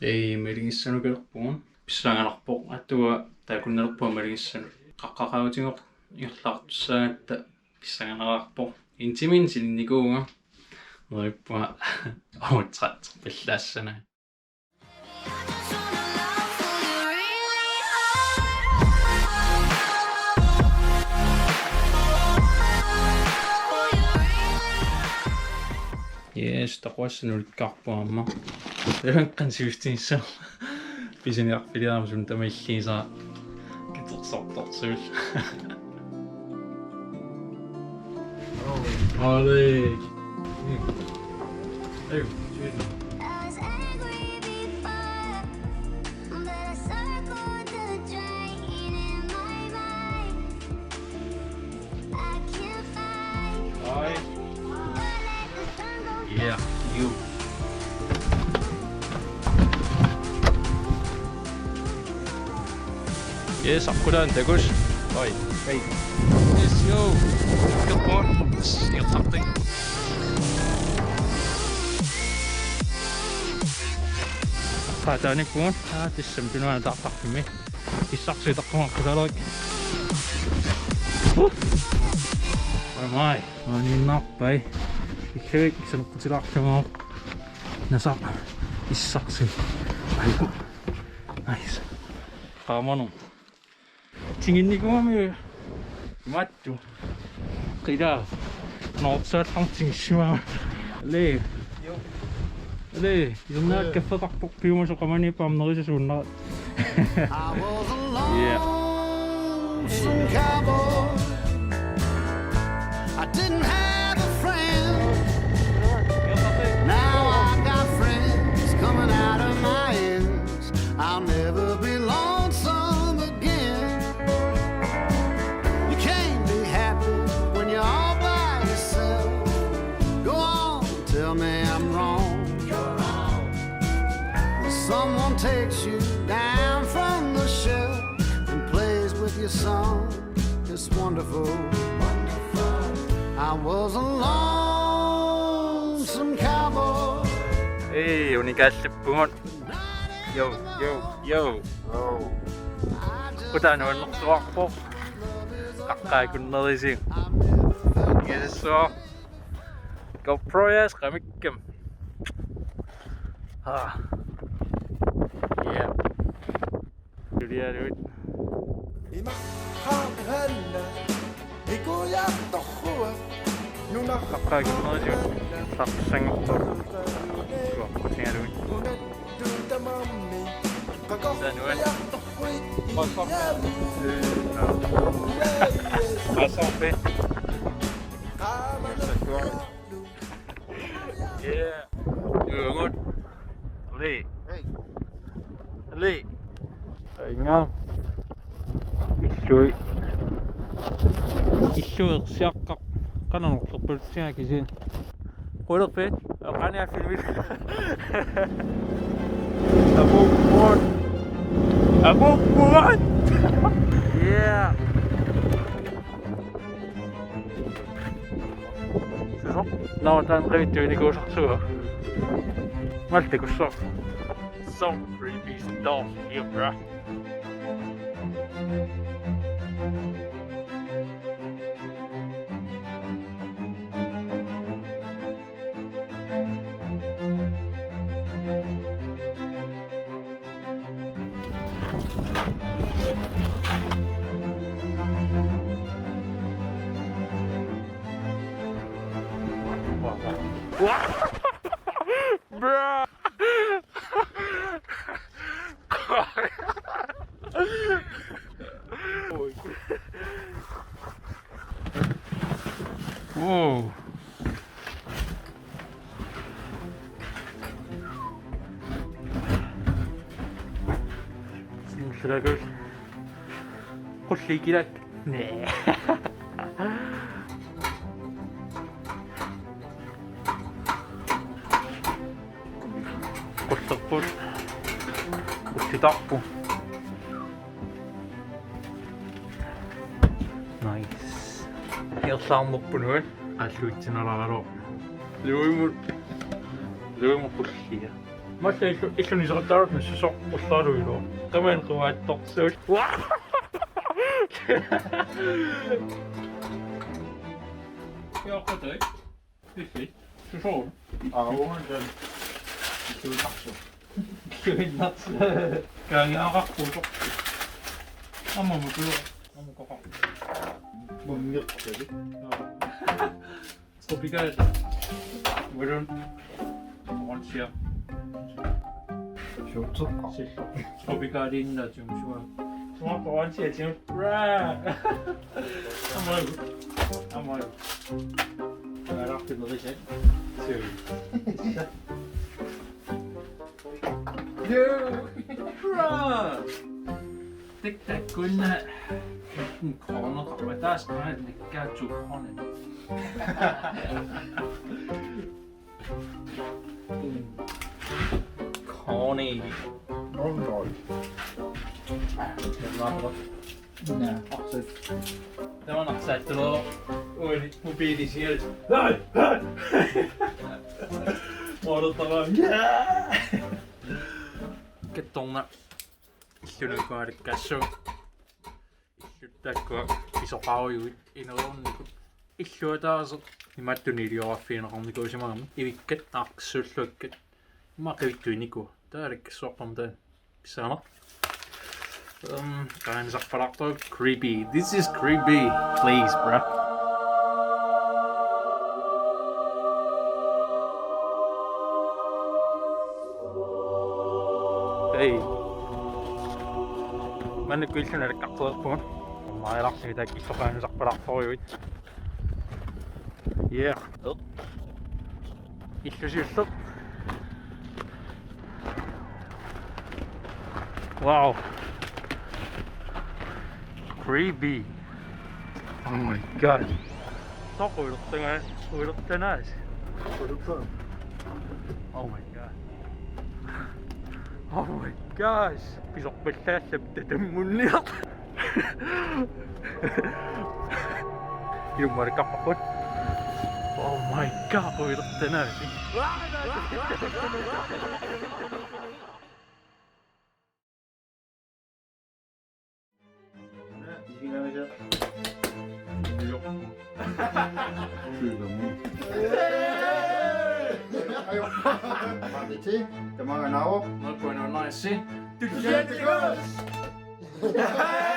Malingissanukerpuun pissanganarpoq attuga taakunnerpua Malingissanu qaqqaqautigoq iorlaartussaagatta pissanganararpoq intimin sinnikuunga nerippua autrat pillaassana Yes, taquassanulikkaarpuamma. Evanqansiustinissama. Pisiniarpiliarmusun tamailliisaa kitersortorsuul. Olé. Hey, yeah, you. Yes, akkudan tegus. Oi, hey. Yes, yo. Good boy. You're something. Qaatani puun. Tissamtunuana tartarpimi. Issarsuitarqumaqqutaluk. Oi mai. Aninnaarpai. Ikkerik Snescooterinik nasa issarsi. Aiku. Nice. Qaamanu. Tinginnikuami mattu. Qida. Noorsaatqartingissima. Le. Le, yunnaakkaffaqarpoq piumasoqamani paamnerisasuunnerat. Yeah. I didn't have a friend. Now I got friends coming out of my ears. I'll never be lonesome again. You can't be happy when you're all by yourself. Go on, tell me I'm wrong. When someone takes you down from the shelf and plays with your song, it's wonderful. I was a lonesome cowboy. Hey, unikalleppungut. Yo, yo, yo. Oh. Qutanuannertuarpoq. Qaqqaakunnerising. Yessuo. GoProyas qamikkam. Ah. Yeah. Juliaruit. Qaqqaakunnerisiu. Sarsangertor. Singaluit. Sanuan. Qasampe. Yeah. Good. Lee. Hey. Lee. Ngam. Issui. Issuersiaqqaq qananerlerpulsiakisin. Qulerpet. Qania filmit. Abukkuat. Abukkuat. Yeah. So, now tan reittuinikuusarsuga. Maltikussor. So creepy stuff here, bruh. Bruh. Whoa. Sinslagos. Qullikilat. Nee. Qullerput. Qullitarpu. Nice. Irlaarnerpunuat аллуитсинераларо луимут qullia Mutta ik kan niet zo dark met z'n sok op starten hoor. Kom in gewoon tot zo. Ja, goed hè. Dit is zo. hoor, dan doe ik zo. Ik weet dat. Kan je aan goed op. Allemaal moet je. Allemaal kop op. Moet meer opzetten. Stop je kijken. We doen. Gewoon ja. Zo, top. Stop je kijken in dat jongens. Gewoon gewoon zitten. Allemaal. Allemaal. Ja, dat vind ik wel. Sorry. Tik tak kun corner og der skal det ikke to corner. Corny. Normal. Nee, opzet. Det var nok sat det oj mobiliseret. Må du ta mig? Kettonga. Kyllä kai käsö. Täkkö iso pauju inoon niinku. Ikkö taas niin mä tyni jo affiin on niinku se maan. Ivikket aksullukket. Mä käytty niinku. Tää ei soppam tän. Sana. Kan sak parakto creepy. This is creepy. Please, bruh. Hey. Mä nyt kyllä sinne katsotaan. Mä en lähtee tää iso kan sak parakto jo. Yeah. Ikkö syystä. Wow. Creepy. Oh my god. Uilutte näis. Oh my god. Oh my gosh. Pisok pitää se munnia. Jummari kappakon. Oh my god, uilutte näis. Wat dit is? De mangen nou op. Not going on nice, see? Hey!